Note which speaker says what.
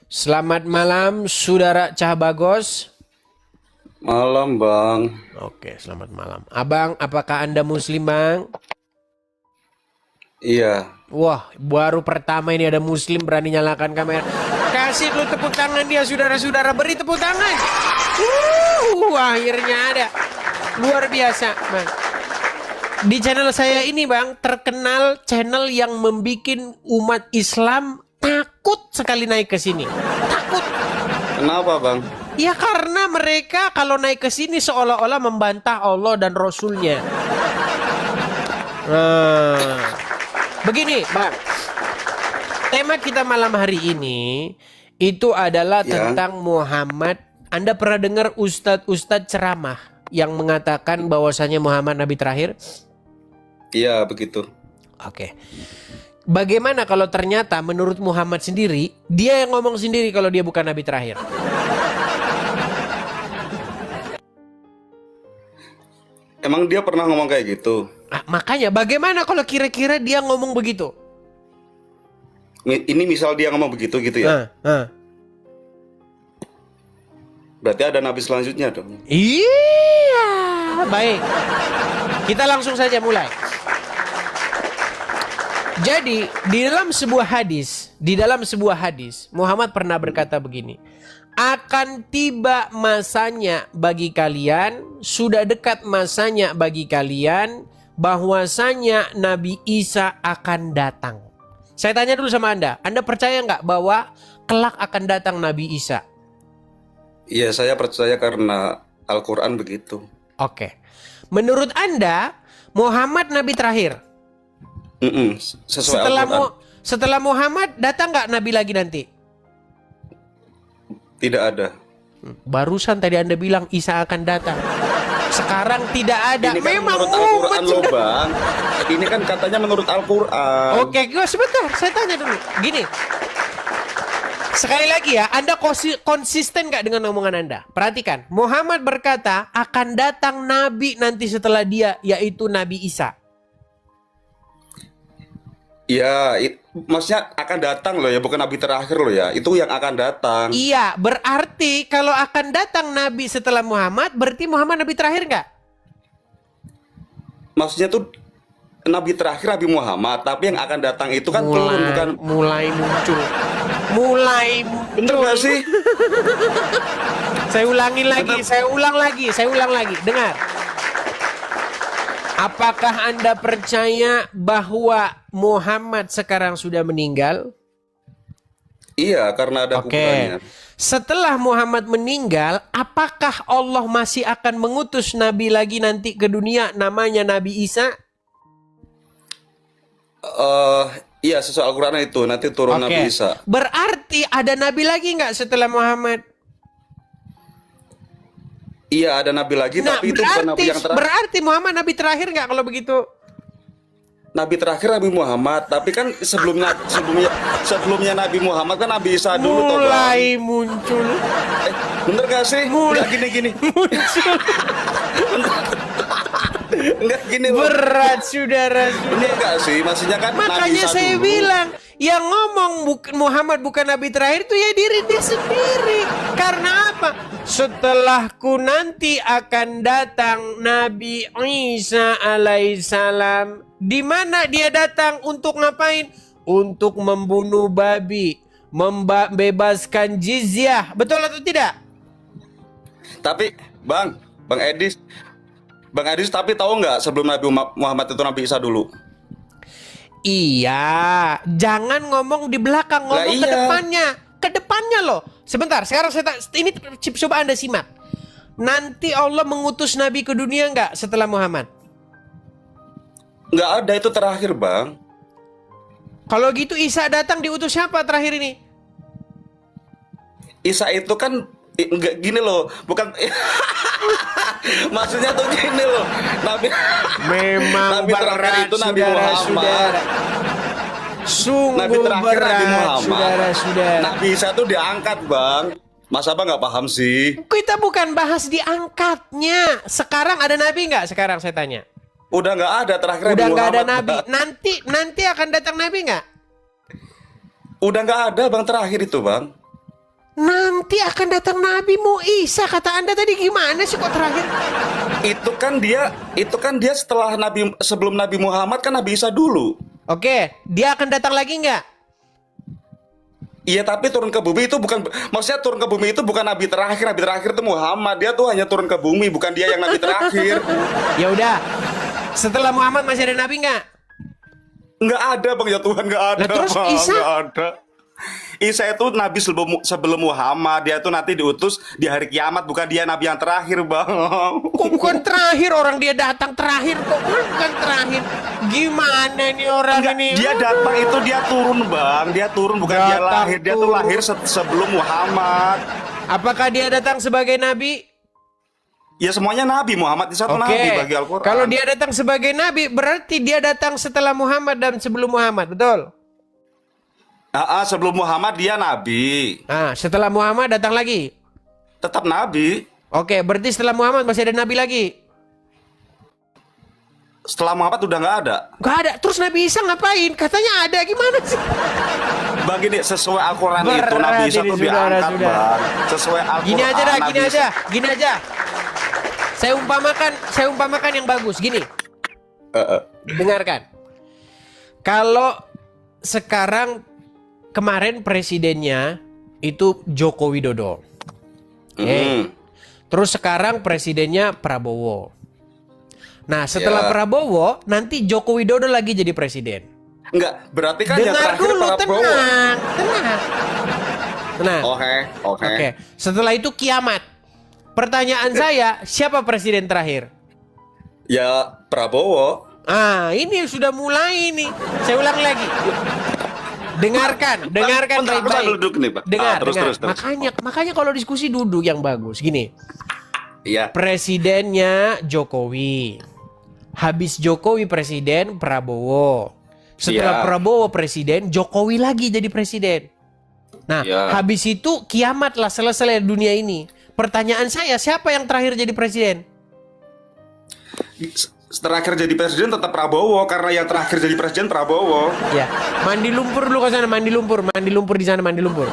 Speaker 1: Selamat malam, Saudara Cahbagos.
Speaker 2: Malam, Bang.
Speaker 1: Oke, selamat malam. Abang, apakah Anda Muslim, Bang?
Speaker 2: Iya.
Speaker 1: Wah, baru pertama ini ada Muslim berani nyalakan kamera. Kasih dulu tepuk tangan dia, saudara-saudara. Beri tepuk tangan. Akhirnya ada. Luar biasa, Bang. Di channel saya ini, Bang, terkenal channel yang membuat umat Islam takut sekali naik ke sini. Takut.
Speaker 2: Kenapa, Bang?
Speaker 1: Ya karena mereka kalau naik ke sini seolah-olah membantah Allah dan Rasulnya. Begini, Bang. Tema kita malam hari ini itu adalah tentang Muhammad. Anda pernah dengar ustadz ceramah yang mengatakan bahwasanya Muhammad Nabi terakhir?
Speaker 2: Iya, begitu.
Speaker 1: Oke. Bagaimana kalau ternyata menurut Muhammad sendiri, dia yang ngomong sendiri kalau dia bukan Nabi terakhir?
Speaker 2: Emang dia pernah ngomong kayak gitu?
Speaker 1: Nah, makanya bagaimana kalau kira-kira dia ngomong begitu?
Speaker 2: Ini misal dia ngomong begitu gitu ya? Berarti ada nabi selanjutnya dong?
Speaker 1: Iya, baik. Kita langsung saja mulai. Jadi di dalam sebuah hadis, Muhammad pernah berkata begini. Akan tiba masanya bagi kalian, sudah dekat masanya bagi kalian, bahwasanya Nabi Isa akan datang. Saya tanya dulu sama Anda percaya nggak bahwa kelak akan datang Nabi Isa?
Speaker 2: Iya, saya percaya karena Al-Quran begitu.
Speaker 1: Oke. Menurut Anda, Muhammad Nabi terakhir?
Speaker 2: Sesuai Al-Quran.
Speaker 1: Setelah Muhammad, datang nggak Nabi lagi nanti?
Speaker 2: Tidak ada.
Speaker 1: Barusan tadi Anda bilang Isa akan datang. Sekarang tidak ada.
Speaker 2: Ini kan
Speaker 1: Memang
Speaker 2: menurut Al-Quran loh, Bang. Ini kan katanya menurut Al-Quran.
Speaker 1: Oke, sebentar. Saya tanya dulu. Gini. Sekali lagi ya, Anda konsisten nggak dengan omongan Anda? Perhatikan. Muhammad berkata akan datang Nabi nanti setelah dia, yaitu Nabi Isa.
Speaker 2: Ya, maksudnya akan datang loh ya, bukan nabi terakhir loh ya. Itu yang akan datang.
Speaker 1: Iya, berarti kalau akan datang Nabi setelah Muhammad, berarti Muhammad Nabi terakhir nggak?
Speaker 2: Maksudnya tuh nabi terakhir Nabi Muhammad, tapi yang akan datang itu kan turun, bukan?
Speaker 1: Mulai muncul.
Speaker 2: Bener gak sih?
Speaker 1: Saya ulang lagi. Dengar. Apakah Anda percaya bahwa Muhammad sekarang sudah meninggal?
Speaker 2: Iya, karena ada kuburannya.
Speaker 1: Setelah Muhammad meninggal, apakah Allah masih akan mengutus Nabi lagi nanti ke dunia namanya Nabi Isa?
Speaker 2: Iya, sesuai Al-Quran itu nanti turun Nabi Isa.
Speaker 1: Berarti ada Nabi lagi nggak setelah Muhammad?
Speaker 2: Iya, ada Nabi lagi, tapi itu bukan Nabi yang terakhir.
Speaker 1: Berarti Muhammad Nabi terakhir nggak kalau begitu?
Speaker 2: Nabi terakhir Nabi Muhammad, tapi kan sebelumnya Nabi Muhammad kan Nabi Isa dulu.
Speaker 1: Mulai muncul.
Speaker 2: Bener gak sih? Enggak gini.
Speaker 1: Muncul.
Speaker 2: Enggak gini loh.
Speaker 1: Berat saudara.
Speaker 2: Bener gak sih? Maksudnya kan
Speaker 1: makanya
Speaker 2: Nabi Isa
Speaker 1: saya
Speaker 2: dulu.
Speaker 1: bilang yang ngomong Muhammad bukan Nabi terakhir itu ya diri dia sendiri. Karena apa? Setelahku nanti akan datang Nabi Isa alaihissalam. Di mana dia datang untuk ngapain? Untuk membunuh babi, membebaskan jizyah. Betul atau tidak?
Speaker 2: Tapi Bang Edis, tapi tahu nggak sebelum Nabi Muhammad itu Nabi Isa dulu?
Speaker 1: Iya, jangan ngomong di belakang, ngomong ke depannya. Ke depannya loh. Sebentar, sekarang ini coba Anda simak. Nanti Allah mengutus Nabi ke dunia nggak setelah Muhammad?
Speaker 2: Nggak ada, itu terakhir, Bang.
Speaker 1: Kalau gitu Isa datang diutus siapa terakhir ini?
Speaker 2: Isa itu kan enggak gini loh, bukan maksudnya tuh gini loh.
Speaker 1: Memang
Speaker 2: Nabi terakhir itu Nabi Muhammad.
Speaker 1: Sungguh
Speaker 2: Nabi terakhir
Speaker 1: berat,
Speaker 2: Nabi Muhammad.
Speaker 1: saudara-saudara.
Speaker 2: Nabi Isa tuh diangkat, Bang. Masa Abang nggak paham sih?
Speaker 1: Kita bukan bahas diangkatnya. Sekarang ada Nabi nggak? Sekarang saya tanya.
Speaker 2: Udah nggak ada, terakhir
Speaker 1: Udah
Speaker 2: Nabi
Speaker 1: nggak ada
Speaker 2: Muhammad.
Speaker 1: Nabi. Nanti akan datang Nabi nggak?
Speaker 2: Udah nggak ada, Bang, terakhir itu, Bang.
Speaker 1: Nanti akan datang Nabi Isa, kata Anda tadi. Gimana sih kok terakhir?
Speaker 2: Itu kan dia setelah sebelum Nabi Muhammad kan Nabi Isa dulu.
Speaker 1: Oke, dia akan datang lagi nggak?
Speaker 2: Iya, tapi turun ke bumi itu bukan, maksudnya turun ke bumi itu bukan nabi terakhir. Nabi terakhir itu Muhammad. Dia tuh hanya turun ke bumi, bukan dia yang nabi terakhir.
Speaker 1: Ya udah. Setelah Muhammad masih ada nabi nggak?
Speaker 2: Nggak ada, Bang, ya Tuhan, nggak ada.
Speaker 1: Nah, terus
Speaker 2: Bang,
Speaker 1: Isa?
Speaker 2: nggak ada. Isa itu nabi sebelum Muhammad. Dia itu nanti diutus di hari kiamat, bukan dia nabi yang terakhir, Bang.
Speaker 1: Kok bukan terakhir? Orang dia datang terakhir kok bukan terakhir. Gimana nih orang
Speaker 2: Enggak,
Speaker 1: ini?
Speaker 2: dia datang itu dia turun, Bang. Dia turun, bukan dia
Speaker 1: Datang,
Speaker 2: lahir. Dia tuh
Speaker 1: turun.
Speaker 2: lahir sebelum Muhammad.
Speaker 1: Apakah dia datang sebagai nabi?
Speaker 2: Ya semuanya nabi. Muhammad itu satu nabi bagi Al-Quran.
Speaker 1: Kalau dia datang sebagai nabi, berarti dia datang setelah Muhammad dan sebelum Muhammad, betul?
Speaker 2: Sebelum Muhammad dia nabi.
Speaker 1: Nah, setelah Muhammad datang lagi.
Speaker 2: Tetap nabi.
Speaker 1: Oke, berarti setelah Muhammad masih ada nabi lagi?
Speaker 2: Setelah Muhammad udah nggak ada.
Speaker 1: Gak ada. Terus Nabi Isa ngapain? Katanya ada. Gimana sih?
Speaker 2: Bagi nih, sesuai Al-Quran itu
Speaker 1: Berat
Speaker 2: Nabi Isa
Speaker 1: ini,
Speaker 2: tuh
Speaker 1: sudah.
Speaker 2: diangkat, Bang. Sesuai Al-Quran.
Speaker 1: Gini aja dah,
Speaker 2: Nabi
Speaker 1: gini
Speaker 2: Isa-
Speaker 1: aja, gini aja. Saya umpamakan yang bagus. Gini, dengarkan. Kalau sekarang kemarin presidennya itu Joko Widodo. Terus sekarang presidennya Prabowo. Nah, setelah
Speaker 2: Ya.
Speaker 1: Prabowo, nanti Joko Widodo lagi jadi presiden.
Speaker 2: Enggak, berarti kan yang
Speaker 1: Dengar
Speaker 2: terakhir
Speaker 1: dulu,
Speaker 2: Prabowo.
Speaker 1: tenang. Tenang.
Speaker 2: Oke.
Speaker 1: Oke. Setelah itu kiamat. Pertanyaan saya, siapa presiden terakhir?
Speaker 2: Ya Prabowo.
Speaker 1: Ini sudah mulai nih. Saya ulang lagi. Dengarkan
Speaker 2: Bentar, aku
Speaker 1: baik-baik.
Speaker 2: sambil duduk nih, Pak.
Speaker 1: Dengar,
Speaker 2: Terus.
Speaker 1: Makanya kalau diskusi duduk yang bagus. Gini,
Speaker 2: Iya.
Speaker 1: presidennya Jokowi. Habis Jokowi presiden, Prabowo. Setelah
Speaker 2: Iya.
Speaker 1: Prabowo presiden, Jokowi lagi jadi presiden. Nah,
Speaker 2: Iya.
Speaker 1: habis itu kiamat lah, selesai dunia ini. Pertanyaan saya, siapa yang terakhir jadi presiden?
Speaker 2: Terakhir jadi presiden tetap Prabowo, karena yang terakhir jadi presiden Prabowo.
Speaker 1: Ya, mandi lumpur dulu ke sana, mandi lumpur di sana, mandi lumpur.